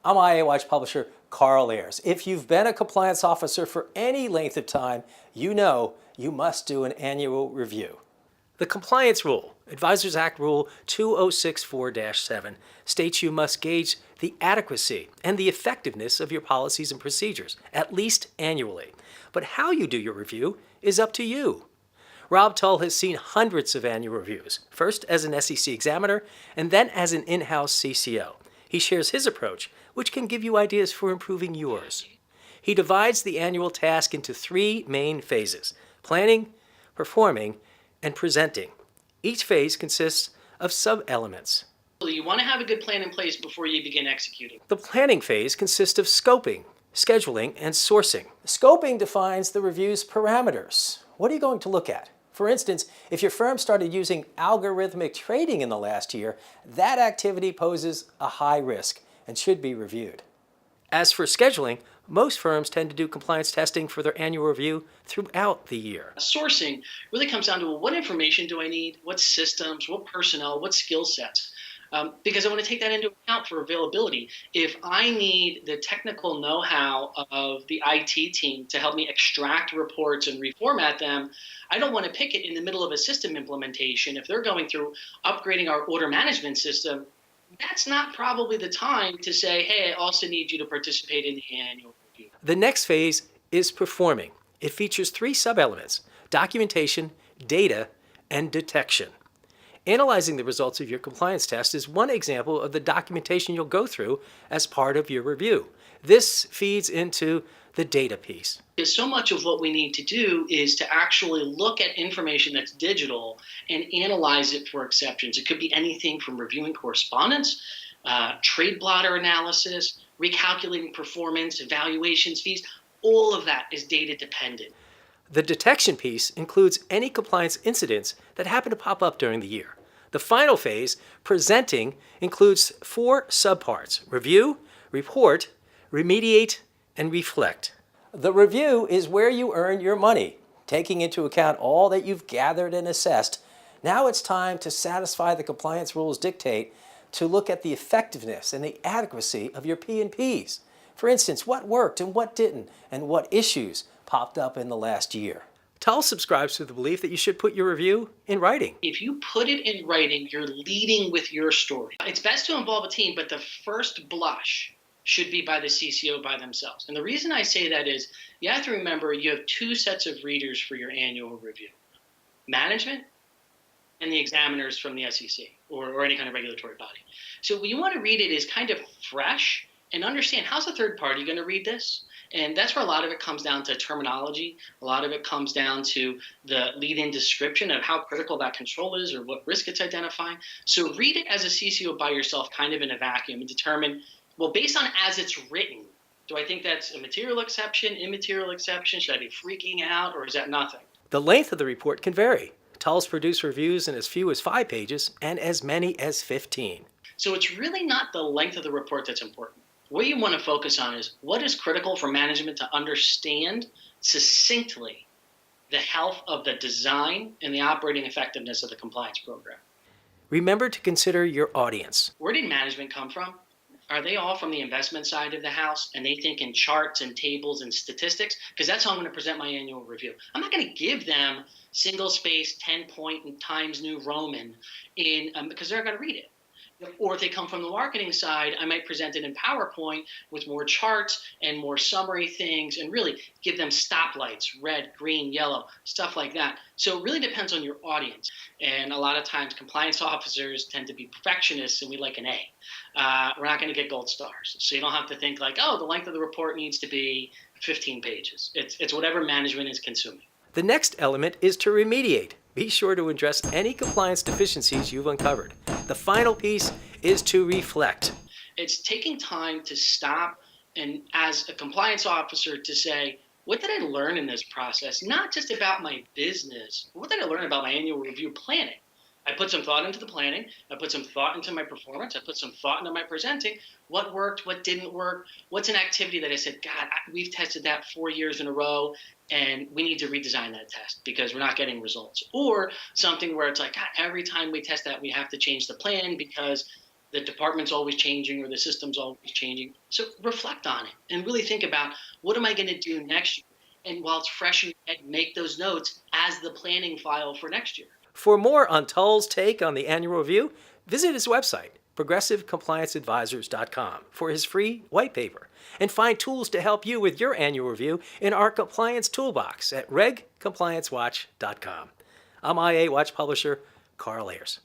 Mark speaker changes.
Speaker 1: I'm IA Watch publisher Carl Ayers. If you've been a compliance officer for any length of time, you know you must do an annual review. The Compliance Rule, Advisors Act Rule 2064-7, states you must gauge the adequacy and the effectiveness of your policies and procedures, at least annually. But how you do your review is up to you. Rob Tull has seen hundreds of annual reviews, first as an SEC examiner and then as an in-house CCO. He shares his approach, which can give you ideas for improving yours. He divides the annual task into three main phases: planning, performing, and presenting. Each phase consists of sub-elements.
Speaker 2: You want to have a good plan in place before you begin executing.
Speaker 1: The planning phase consists of scoping, scheduling, and sourcing. Scoping defines the review's parameters. What are you going to look at? For instance, if your firm started using algorithmic trading in the last year, that activity poses a high risk and should be reviewed. As for scheduling, most firms tend to do compliance testing for their annual review throughout the year.
Speaker 2: Sourcing really comes down to what information do I need, what systems, what personnel, what skill sets. Because I want to take that into account for availability. If I need the technical know-how of the IT team to help me extract reports and reformat them, I don't want to pick it in the middle of a system implementation. If they're going through upgrading our order management system, that's not probably the time to say, hey, I also need you to participate in the annual review.
Speaker 1: The next phase is performing. It features three sub-elements: documentation, data, and detection. Analyzing the results of your compliance test is one example of the documentation you'll go through as part of your review. This feeds into the data piece.
Speaker 2: So much of what we need to do is to actually look at information that's digital and analyze it for exceptions. It could be anything from reviewing correspondence, trade blotter analysis, recalculating performance, evaluations, fees. All of that is data dependent.
Speaker 1: The detection piece includes any compliance incidents that happen to pop up during the year. The final phase, presenting, includes four subparts: review, report, remediate, and reflect. The review is where you earn your money, taking into account all that you've gathered and assessed. Now it's time to satisfy the compliance rules dictate to look at the effectiveness and the adequacy of your P&Ps. For instance, what worked and what didn't, and what issues popped up in the last year. Tull subscribes to the belief that you should put your review in writing.
Speaker 2: If you put it in writing, you're leading with your story. It's best to involve a team, but the first blush should be by the CCO by themselves. And the reason I say that is you have to remember you have two sets of readers for your annual review: management and the examiners from the SEC or any kind of regulatory body. So what you want to read it is kind of fresh and understand, how's a third party going to read this? And that's where a lot of it comes down to terminology. A lot of it comes down to the lead-in description of how critical that control is or what risk it's identifying. So read it as a CCO by yourself, kind of in a vacuum, and determine, well, based on as it's written, do I think that's a material exception, immaterial exception? Should I be freaking out, or is that nothing?
Speaker 1: The length of the report can vary. Tull's produce reviews in as few as 5 pages and as many as 15.
Speaker 2: So it's really not the length of the report that's important. What you want to focus on is what is critical for management to understand succinctly the health of the design and the operating effectiveness of the compliance program.
Speaker 1: Remember to consider your audience.
Speaker 2: Where did management come from? Are they all from the investment side of the house and they think in charts and tables and statistics? Because that's how I'm going to present my annual review. I'm not going to give them single space 10-point and Times New Roman because they're going to read it. Or if they come from the marketing side, I might present it in PowerPoint with more charts and more summary things and really give them stoplights, red, green, yellow, stuff like that. So it really depends on your audience. And a lot of times compliance officers tend to be perfectionists and we like an A. We're not going to get gold stars. So you don't have to think like, oh, the length of the report needs to be 15 pages. It's whatever management is consuming.
Speaker 1: The next element is to remediate. Be sure to address any compliance deficiencies you've uncovered. The final piece is to reflect.
Speaker 2: It's taking time to stop and, as a compliance officer, to say, what did I learn in this process? Not just about my business. What did I learn about my annual review planning? I put some thought into the planning. I put some thought into my performance. I put some thought into my presenting. What worked? What didn't work? What's an activity that I said, God, we've tested that 4 years in a row, and we need to redesign that test because we're not getting results. Or something where it's like, God, every time we test that, we have to change the plan because The department's always changing or the system's always changing. So reflect on it and really think about, what am I going to do next year? And while it's fresh in your head, make those notes as the planning file for next year.
Speaker 1: For more on Tull's take on the annual review, visit his website, progressivecomplianceadvisors.com, for his free white paper, and find tools to help you with your annual review in our compliance toolbox at regcompliancewatch.com. I'm IA Watch publisher Carl Ayers.